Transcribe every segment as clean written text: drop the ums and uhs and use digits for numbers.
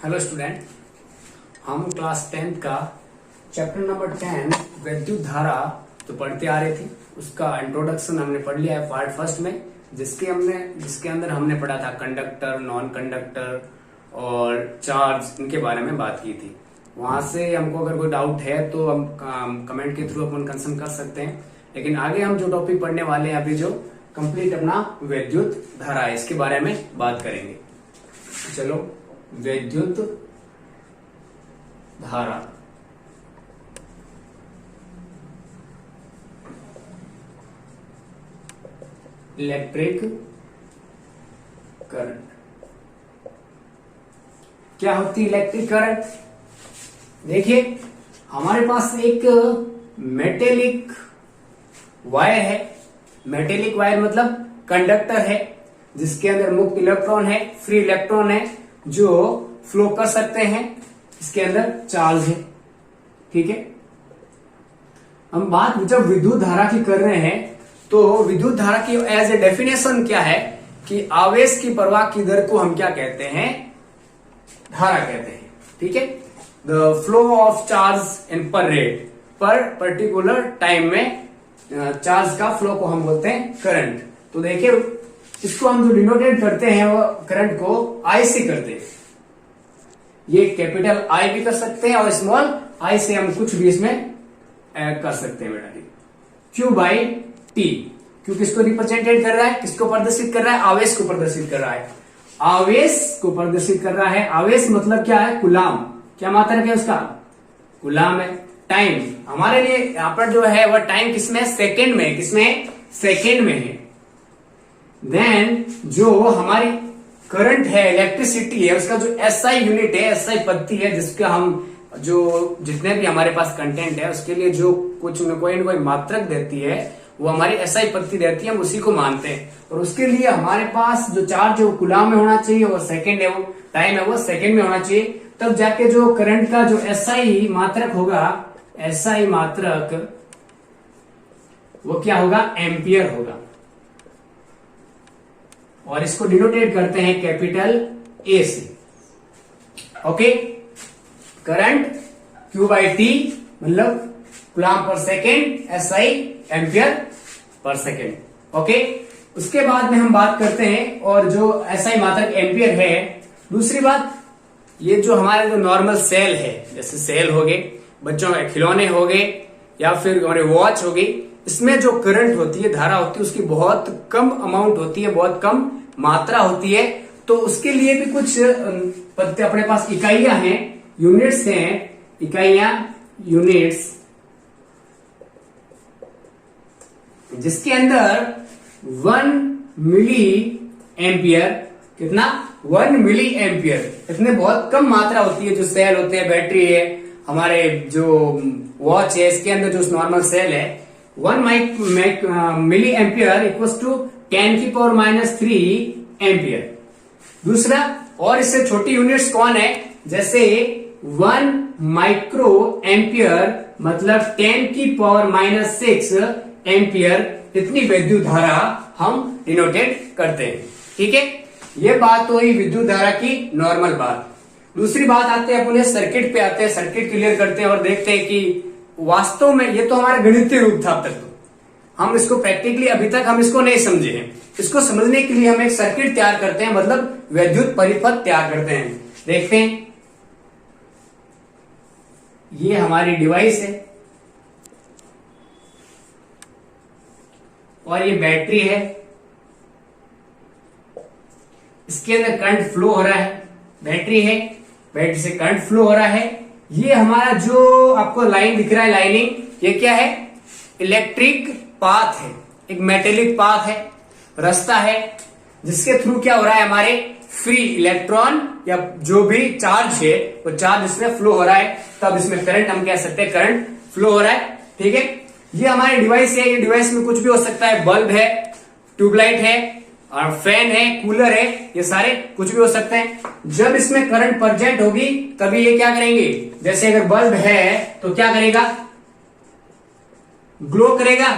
Hello student, हम class 10th का chapter number 10 विद्युत धारा जो पढ़ते आ रहे थे उसका इंट्रोडक्शन हमने पढ़ लिया है पार्ट फर्स्ट में, जिसके अंदर हमने पढ़ा था कंडक्टर, नॉन कंडक्टर और चार्ज, इनके बारे में बात की थी। वहां से हमको अगर कोई डाउट है तो हम कमेंट के थ्रू अपन कंसर्न कर सकते हैं। लेकिन आगे हम जो टॉपिक पढ़ने वाले हैं अभी, जो कंप्लीट अपना विद्युत धारा है, इसके बारे में बात करेंगे। चलो, विद्युत धारा इलेक्ट्रिक करंट। क्या होती है इलेक्ट्रिक करंट? देखिए, हमारे पास एक मेटेलिक वायर है। मेटेलिक वायर मतलब कंडक्टर है जिसके अंदर मुक्त इलेक्ट्रॉन है, फ्री इलेक्ट्रॉन है जो फ्लो कर सकते हैं। इसके अंदर चार्ज है। ठीक है, हम बात जब विद्युत धारा की कर रहे हैं तो विद्युत धारा की एज ए डेफिनेशन क्या है कि आवेश की प्रवाह की दर को हम क्या कहते हैं? धारा कहते हैं। ठीक है, the flow of charge in पर रेट, पर पर्टिकुलर टाइम में चार्ज का फ्लो को हम बोलते हैं करंट। तो देखिए, इसको हम जो डिनोटेट करते हैं वो करंट को आई से करते हैं। ये कैपिटल आई भी कर सकते हैं और स्मॉल आई से हम कुछ भी इसमें कर सकते हैं बेटा। क्यू बाई टी, क्यों किसको रिप्रेजेंटेट कर रहा है, किसको प्रदर्शित कर रहा है? आवेश को प्रदर्शित कर रहा है। आवेश को प्रदर्शित कर रहा है। आवेश मतलब क्या है? कुलाम। क्या मात्रा है उसका? कुलाम है। टाइम हमारे लिए यहां पर जो है वह टाइम किसमें? सेकेंड में। किसमें? सेकेंड में है। देन जो हमारी करंट है, इलेक्ट्रिसिटी है, उसका जो एसआई यूनिट है, एसआई पद्धति है, जिसका हम जो जितने भी हमारे पास कंटेंट है उसके लिए जो कुछ न कोई मात्रक देती है वो हमारी एसआई पद्धति देती है, हम उसी को मानते हैं। और उसके लिए हमारे पास जो चार्ज है वो कुलाम में होना चाहिए और सेकेंड है, वो टाइम है वो सेकेंड में होना चाहिए। तब जाके जो करंट का जो एसआई मात्रक होगा, एसआई मात्रक वो क्या होगा? एम्पियर होगा। और इसको डिनोटेट करते हैं कैपिटल ए से। Okay, current Q by T मतलब कुलाम पर second, SI ampere per second. Okay, उसके बाद में हम बात करते हैं और जो एसआई मात्रक एम्पियर है। दूसरी बात, ये जो हमारे जो नॉर्मल सेल है, जैसे सेल हो गए, बच्चों के खिलौने हो गए या फिर हमारे वॉच हो गई, इसमें जो करंट होती है, धारा होती है, उसकी बहुत कम अमाउंट होती है, बहुत कम मात्रा होती है। तो उसके लिए भी कुछ अपने पास इकाइयां हैं, यूनिट्स हैं, इकाइयां, यूनिट्स, जिसके अंदर 1 मिली एम्पियर, कितना? 1 मिली एम्पियर, इतने बहुत कम मात्रा होती है। जो सेल होते हैं, बैटरी है, हमारे जो वॉच है, इसके अंदर जो नॉर्मल सेल है, 1 milli ampere equals to 10⁻³ ampere. दूसरा, और इससे छोटी यूनिट्स कौन है? जैसे 1 माइक्रो एम्पियर मतलब 10⁻⁻6 एम्पियर, इतनी विद्युत धारा हम डिनोटेट करते हैं। ठीक है, ये बात तो हुई विद्युत धारा की नॉर्मल बात। दूसरी बात आते हैं अपने सर्किट पे, आते हैं सर्किट क्लियर करते हैं और देखते हैं कि वास्तव में ये तो हमारा गणितीय रूप था। अब तक तो हम इसको प्रैक्टिकली अभी तक हम इसको नहीं समझे हैं। इसको समझने के लिए हम एक सर्किट तैयार करते हैं, मतलब विद्युत परिपथ तैयार करते हैं। देखते हैं, ये हमारी डिवाइस है और ये बैटरी है। इसके अंदर करंट फ्लो हो रहा है, बैटरी है, बैटरी से करंट फ्लो हो रहा है। ये हमारा जो आपको लाइन दिख रहा है, लाइनिंग, ये क्या है? इलेक्ट्रिक पाथ है, एक मेटेलिक पाथ है, रास्ता है, जिसके थ्रू क्या हो रहा है? हमारे फ्री इलेक्ट्रॉन या जो भी चार्ज है वो चार्ज इसमें फ्लो हो रहा है। तब इसमें करंट हम कह सकते हैं, करंट फ्लो हो रहा है। ठीक है, ये हमारी डिवाइस है। ये डिवाइस में कुछ भी हो सकता है, बल्ब है, ट्यूबलाइट है और फैन है, कूलर है, ये सारे कुछ भी हो सकते हैं। जब इसमें करंट प्रेजेंट होगी तभी ये क्या करेंगे? जैसे अगर बल्ब है तो क्या करेगा? ग्लो करेगा,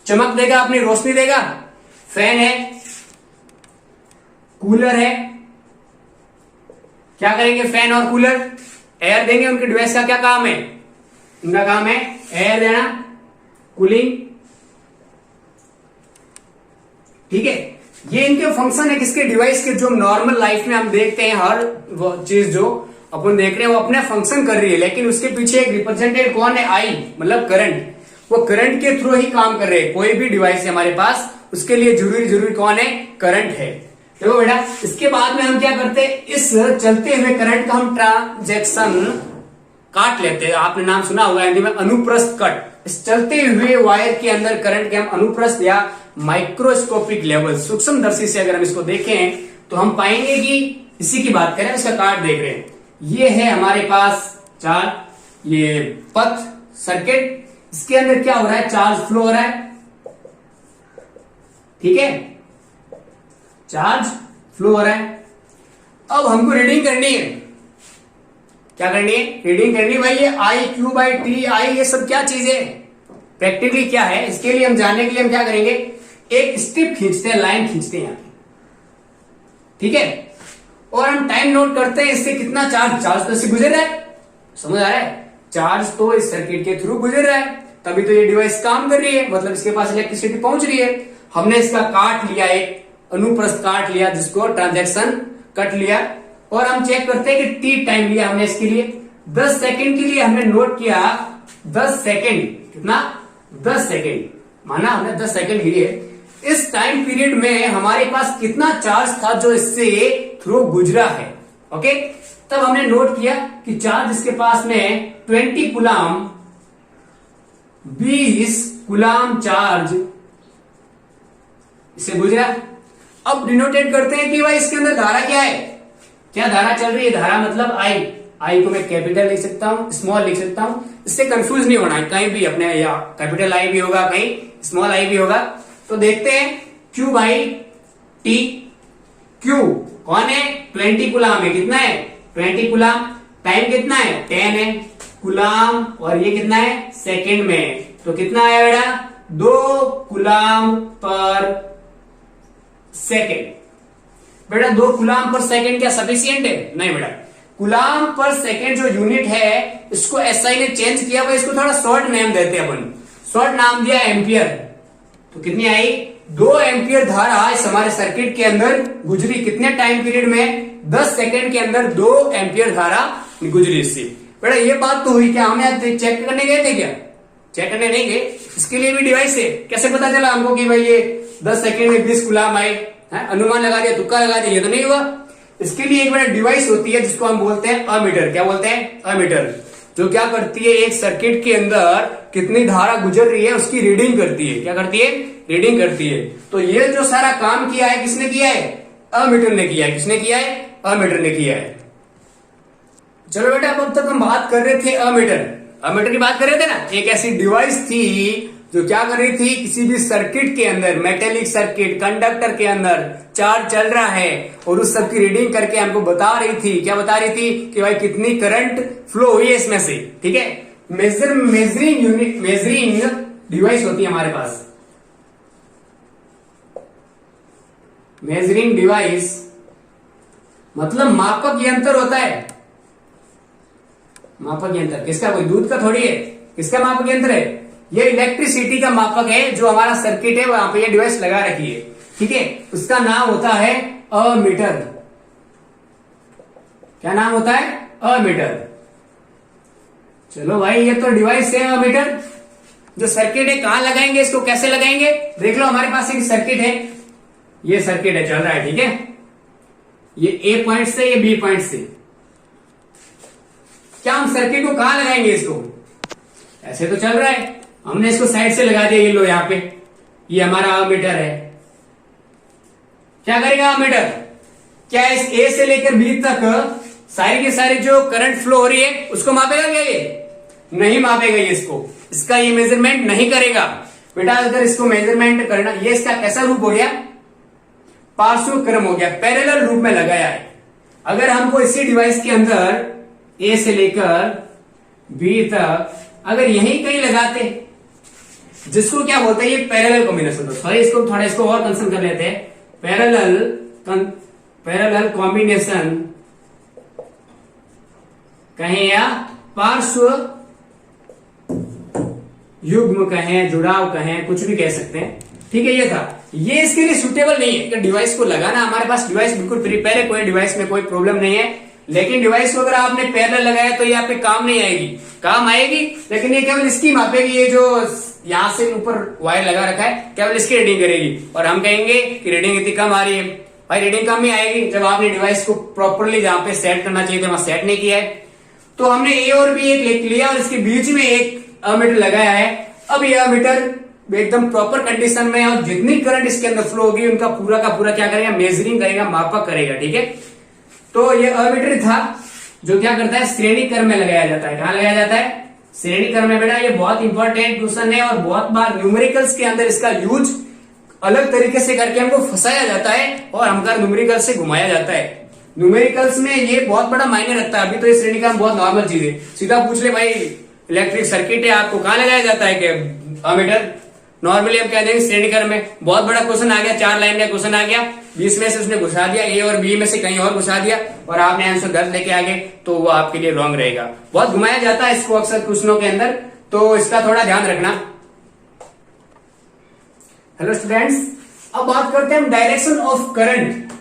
चमक देगा, अपनी रोशनी देगा। फैन है, कूलर है, क्या करेंगे, फैन और कूलर एयर देंगे। उनके डिवाइस का क्या काम है, उनका काम है एयर देना, कूलिंग, ठीक है। ये इनके फंक्शन है किसके, डिवाइस के, जो नॉर्मल लाइफ में हम देखते हैं हर वो चीज जो अपन देख रहे हैं वो अपने फंक्शन कर रही है, लेकिन उसके पीछे एक रिप्रेजेंटेटिव कौन है, आई मतलब करंट, वो करंट के थ्रू ही काम कर रहे हैं। कोई भी डिवाइस है हमारे पास उसके लिए जरूरी कौन है, करंट है। देखो बेटा, इसके बाद में हम क्या करते हैं, इस चलते हुए करंट का हम ट्रांजैक्शन काट लेते हैं। आपने नाम सुना होगा हिंदी में अनुप्रस्थ कट। इस चलते हुए वायर के अंदर करंट के हम अनुप्रस्थ या माइक्रोस्कोपिक लेवल, सूक्ष्मदर्शी से अगर हम इसको देखें तो हम पाएंगे कि इसी की बात करें, इसका कार्ड देख रहे हैं, ये है हमारे पास चार्ज, ये पथ सर्किट, इसके अंदर क्या हो रहा है, चार्ज फ्लो हो रहा है, ठीक है, चार्ज फ्लो हो रहा है। अब हमको रीडिंग करनी है, क्या करनी है, रीडिंग करनी है भाई। ये I Q by T I ये सब क्या चीज है, प्रैक्टिकली क्या है, इसके लिए हम जानने के लिए हम क्या करेंगे, एक स्ट्रिप खींचते हैं, लाइन खींचते हैं यहां पे, ठीक है, और हम टाइम नोट करते हैं इससे कितना चार्ज तो इससे गुजर रहा है, समझ आ रहा है, चार्ज तो इस सर्किट के थ्रू गुजर रहा है, तभी तो ये डिवाइस काम कर रही है, मतलब इसके पास इलेक्ट्रिसिटी पहुंच रही है। हमने इसका काट लिया, एक अनुप्रस्थ काट लिया जिसको ट्रांजैक्शन कट लिया, और हम चेक करते हैं कि टी टाइम लिया हमने इसके लिए 10 सेकंड के लिए हमने नोट किया 10 सेकंड, कितना 10 सेकंड, माना हमने 10 सेकंड लिए। इस टाइम पीरियड में हमारे पास कितना चार्ज था जो इससे थ्रू गुजरा है, ओके। तब हमने नोट किया कि चार्ज इसके पास में 20 कूलाम, 20 कूलाम चार्ज इससे गुजरा। अब डिनोटेट करते हैं कि भाई इसके अंदर धारा क्या है, क्या धारा चल रही है, धारा मतलब आई को मैं कैपिटल लिख सकता हूं, स्मॉल लिख सकता हूं, इससे कंफ्यूज नहीं होना है कहीं भी, अपने या कैपिटल आई भी होगा, कहीं स्मॉल आई भी होगा। तो देखते हैं Q बाई टी, Q कौन है, 20 कूलाम है, कितना है 20 कूलाम, टाइम कितना है 10 है कूलाम, और ये कितना है सेकंड में, तो कितना आया बेटा 2 कूलाम पर सेकंड। बेटा 2 कूलाम पर सेकंड क्या सफिशियंट है, नहीं बेटा, कूलाम पर सेकंड जो यूनिट है इसको एसआई ने चेंज किया, भाई इसको थोड़ा शॉर्ट नेम देते हैं अपन, शॉर्ट नाम दिया एम्पियर। तो कितनी आई 2 एम्पियर धारा इस हमारे सर्किट के अंदर गुजरी, कितने टाइम पीरियड में 10 सेकंड के अंदर 2 एम्पियर धारा गुजरी इससे। बेटा ये बात तो हुई, क्या हमें चेक करने गए थे, क्या चेक करने नहीं गए, इसके लिए भी डिवाइस है। कैसे पता चला हमको कि भाई ये 10 सेकंड में 20 कूलाम आए, अनुमान लगा दिया, तुक्का लगा दिया, ये तो नहीं हुआ। इसके लिए एक बड़ा डिवाइस होती है जिसको हम बोलते हैं अमीटर, क्या बोलते हैं अमीटर, जो क्या करती है एक सर्किट के अंदर कितनी धारा गुजर रही है उसकी रीडिंग करती है, क्या करती है, रीडिंग करती है। तो ये जो सारा काम किया है किसने किया है, अमीटर ने किया है, किसने किया है, अमीटर ने किया है। चलो बेटा अब तक हम बात कर रहे थे अमीटर की बात कर रहे थे ना, एक ऐसी डिवाइस थी जो क्या कर रही थी, किसी भी सर्किट के अंदर, मेटेलिक सर्किट, कंडक्टर के अंदर चार्ज चल रहा है और उस सब की रीडिंग करके हमको बता रही थी, क्या बता रही थी कि भाई कितनी करंट फ्लो हुई है इसमें से, ठीक है। मेजरिंग यूनिट, मेजरिंग डिवाइस होती है हमारे पास, मेजरिंग डिवाइस मतलब मापक यंत्र होता है, मापक यंत्र किसका, कोई दूध का थोड़ी है, किसका मापक यंत्र है, ये इलेक्ट्रिसिटी का मापक है, जो हमारा सर्किट है वहां पे ये डिवाइस लगा रखी है, ठीक है, उसका नाम होता है अमीटर। क्या नाम होता है, अमीटर। चलो भाई ये तो डिवाइस है अमीटर, जो सर्किट है कहां लगाएंगे इसको, कैसे लगाएंगे, देख लो हमारे पास एक सर्किट है, ये सर्किट है चल रहा है, ठीक है, ये ए पॉइंट से ये बी पॉइंट से, क्या हम सर्किट को कहां लगाएंगे इसको, ऐसे तो चल रहा है, हमने इसको साइड से लगा दिया, ये लो यहां पे, ये हमारा अमीटर है। क्या करेगा अमीटर, क्या इस ए से लेकर बी तक सारी की सारी जो करंट फ्लो हो रही है उसको मापेगा क्या, ये नहीं मापेगा, ये इसका ये मेजरमेंट नहीं करेगा। बेटा अगर इसको मेजरमेंट करना, ये इसका कैसा रूप हो गया, पार्श्व क्रम हो गया, पैरेलल रूप में लगाया है। अगर हमको इसी डिवाइस के अंदर ए से लेकर बी तक अगर यहीं कहीं लगाते, जिसको क्या बोलते हैं, ये पैरेलल कॉम्बिनेशन, तो सॉरी इसको थोड़ा इसको और कंसर्न कर लेते हैं, पैरेलल कॉम्बिनेशन कहें या पार्श्व युग्म कहें, जुड़ाव कहें, कुछ भी कह सकते हैं। ठीक है, ये था। ये इसके लिए सुटेबल नहीं है कि डिवाइस को लगाना। हमारे पास डिवाइस बिल्कुल प्रिपेयर है, कोई डिवाइस में कोई प्रॉब्लम नहीं है, लेकिन डिवाइस को अगर आपने पैरेलल लगाया तो ये आपके काम नहीं आएगी। काम आएगी लेकिन ये केवल इसकी मापेगी, ये जो यहां से ऊपर वायर लगा रखा है केवल इसकी रीडिंग करेगी, और हम कहेंगे कि रीडिंग इतनी कम आ रही है। भाई रीडिंग कम ही आएगी जब आपने डिवाइस को प्रॉपरली जहां पे सेट करना चाहिए था वहां सेट नहीं किया है। तो हमने ए और बी एक लिख लिया और इसके बीच में एक अमीटर लगाया है। अब यह अमीटर एकदम प्रॉपर कंडीशन में है और जितनी करंट इसके अंदर फ्लो होगी उनका पूरा का पूरा क्या करेगा, मेजरिंग करेगा, मापक करेगा। ठीक है, तो ये अमीटर था जो क्या करता है, श्रेणी क्रम में लगाया जाता है। कहां लगाया जाता है, श्रेणी क्रम में। बेटा ये बहुत इंपॉर्टेंट क्वेश्चन है और बहुत बार न्यूमेरिकल्स के अंदर इसका यूज अलग तरीके से करके हमको फंसाया जाता है और हमको न्यूमेरिकल से घुमाया जाता है। न्यूमेरिकल्स में ये बहुत बड़ा मायने रखता है। अभी तो ये श्रेणी क्रम बहुत नॉर्मल चीज है, सीधा पूछ ले भाई इलेक्ट्रिक सर्किट है आपको कहां लगाया जाता है कि अमीटर। नॉर्मली हम कह देंगे श्रेणी क्रम में। बहुत बड़ा क्वेश्चन आ गया, 4 लाइन का क्वेश्चन आ गया, 20 में से उसने घुसा दिया, ए और बी में से कहीं और घुसा दिया और आपने आंसर गलत लेके आ गए तो वो आपके लिए रॉन्ग रहेगा। बहुत घुमाया जाता है इसको अक्सर क्वेश्चनों के अंदर, तो इसका थोड़ा ध्यान रखना। हेलो स्टूडेंट्स, अब बात करते हैं हम डायरेक्शन ऑफ करंट।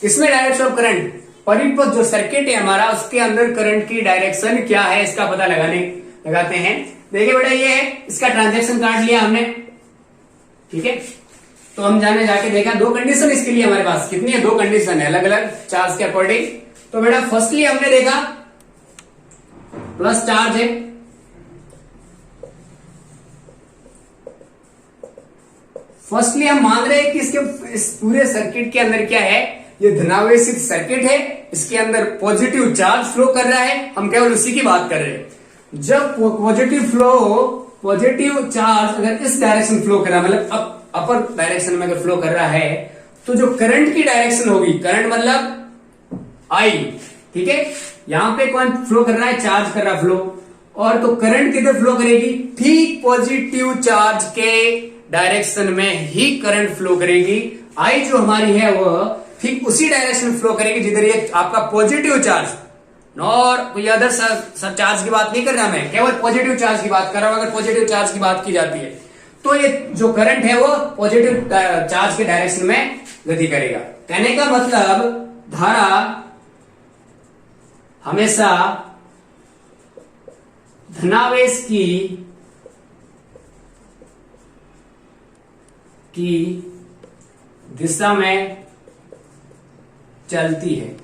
इसमें डायरेक्शन ऑफ करंट, परिपथ जो सर्किट है हमारा उसके अंदर करंट की डायरेक्शन क्या है इसका पता लगाते हैं। देखिए बेटा ये है, इसका ट्रांजैक्शन काट लिया हमने। ठीक है, तो हम जाके देखा 2 कंडीशन इसके लिए हमारे पास कितनी है, 2 कंडीशन है अलग अलग चार्ज के अकॉर्डिंग। तो बेटा फर्स्टली हमने देखा प्लस चार्ज है, फर्स्टली हम मान रहे हैं कि इसके इस पूरे सर्किट के अंदर क्या है, ये धनावेशित सर्किट है, इसके अंदर पॉजिटिव चार्ज फ्लो कर रहा है। हम केवल उसी की बात कर रहे हैं। जब पॉजिटिव चार्ज अगर इस डायरेक्शन फ्लो कर रहा है, मतलब अपर डायरेक्शन में अगर फ्लो कर रहा है, तो जो करंट की डायरेक्शन होगी, करंट मतलब आई, ठीक है, यहां पे कौन फ्लो कर रहा है, चार्ज कर रहा है फ्लो, और तो करंट किधर फ्लो करेगी, ठीक पॉजिटिव चार्ज के डायरेक्शन में ही करंट फ्लो करेगी। आई जो हमारी है वो ठीक उसी डायरेक्शन फ्लो करेगी जिधर ये आपका पॉजिटिव चार्ज, और कोई अदर सब चार्ज की बात नहीं कर रहा मैं, केवल पॉजिटिव चार्ज की बात कर रहा हूं। अगर पॉजिटिव चार्ज की बात की जाती है तो ये जो करंट है वो पॉजिटिव चार्ज के डायरेक्शन में गति करेगा। कहने का मतलब धारा हमेशा धनावेश की दिशा में चलती है।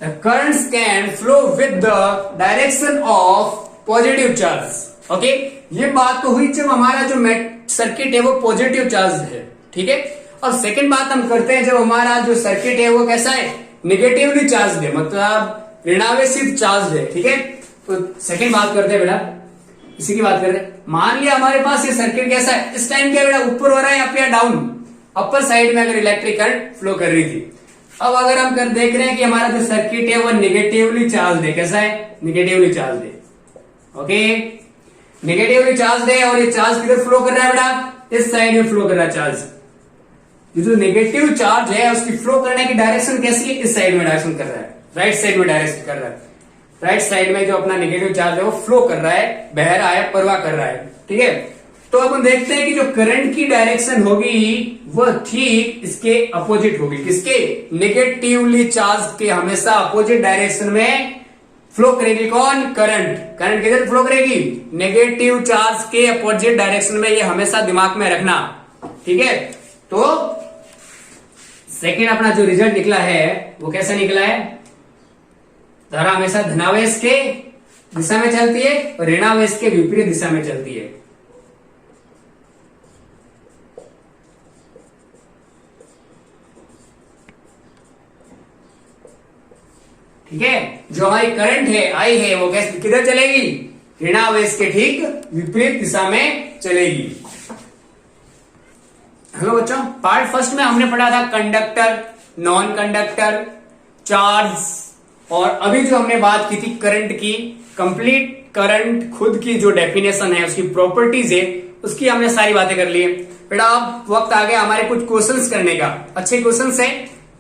The currents can flow with the direction of positive charge. Okay, ये बात तो हुई जब हमारा जो सर्किट है वो पॉजिटिव चार्ज है। ठीक है, और सेकंड बात हम करते हैं जब हमारा जो सर्किट है वो कैसा है, निगेटिवली चार्ज है, मतलब ऋणावेशित चार्ज है। ठीक है, तो सेकंड बात करते हैं बेटा, इसी की बात करते हैं। मान लिया हमारे पास ये सर्किट कैसा है, इस टाइम क्या बेटा ऊपर हो रहा है या डाउन, अपर साइड में अगर इलेक्ट्रिक करंट फ्लो कर रही थी। अब अगर हम देख रहे हैं कि हमारा जो सर्किट है वो निगेटिवली चार्ज है, कैसा है, निगेटिवली चार्ज है। ओके, निगेटिवली चार्ज है और ये चार्ज किधर फ्लो कर रहा है बेटा, इस साइड में फ्लो कर रहा है चार्ज। ये जो नेगेटिव चार्ज है उसकी फ्लो करने की डायरेक्शन कैसी है, इस साइड में डायरेक्शन कर रहा है, राइट साइड में डायरेक्शन कर रहा है। राइट साइड में जो अपना नेगेटिव चार्ज है वो फ्लो कर रहा है, बह रहा है, प्रवाह कर रहा है। ठीक है, तो अब हम देखते हैं कि जो करंट की डायरेक्शन होगी वह ठीक इसके अपोजिट होगी, किसके, नेगेटिवली चार्ज के हमेशा अपोजिट डायरेक्शन में फ्लो करेगी। कौन, करंट। करंट किधर फ्लो करेगी, नेगेटिव चार्ज के अपोजिट डायरेक्शन में, ये हमेशा दिमाग में रखना। ठीक है, तो सेकेंड अपना जो रिजल्ट निकला है वो कैसा निकला है, धारा हमेशा धनावेश के दिशा में चलती है और ऋणावेश के विपरीत दिशा में चलती है। ठीक है, जो हमारी करंट है आई है वो कैसे किधर चलेगी, ऋणावेश के ठीक विपरीत दिशा में चलेगी। हेलो बच्चों, पार्ट फर्स्ट में हमने पढ़ा था कंडक्टर, नॉन कंडक्टर, चार्ज, और अभी जो हमने बात की थी करंट की, कंप्लीट करंट खुद की जो डेफिनेशन है उसकी प्रॉपर्टीज है उसकी हमने सारी बातें कर ली है। बेटा अब वक्त आ गया हमारे कुछ क्वेश्चंस करने का। अच्छे क्वेश्चंस है,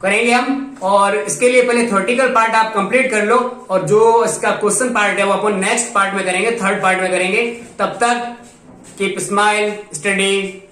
करेंगे हम, और इसके लिए पहले थ्योरेटिकल पार्ट आप कंप्लीट कर लो, और जो इसका क्वेश्चन पार्ट है वो अपन नेक्स्ट पार्ट में करेंगे, थर्ड पार्ट में करेंगे। तब तक कीप स्माइल, स्टडी।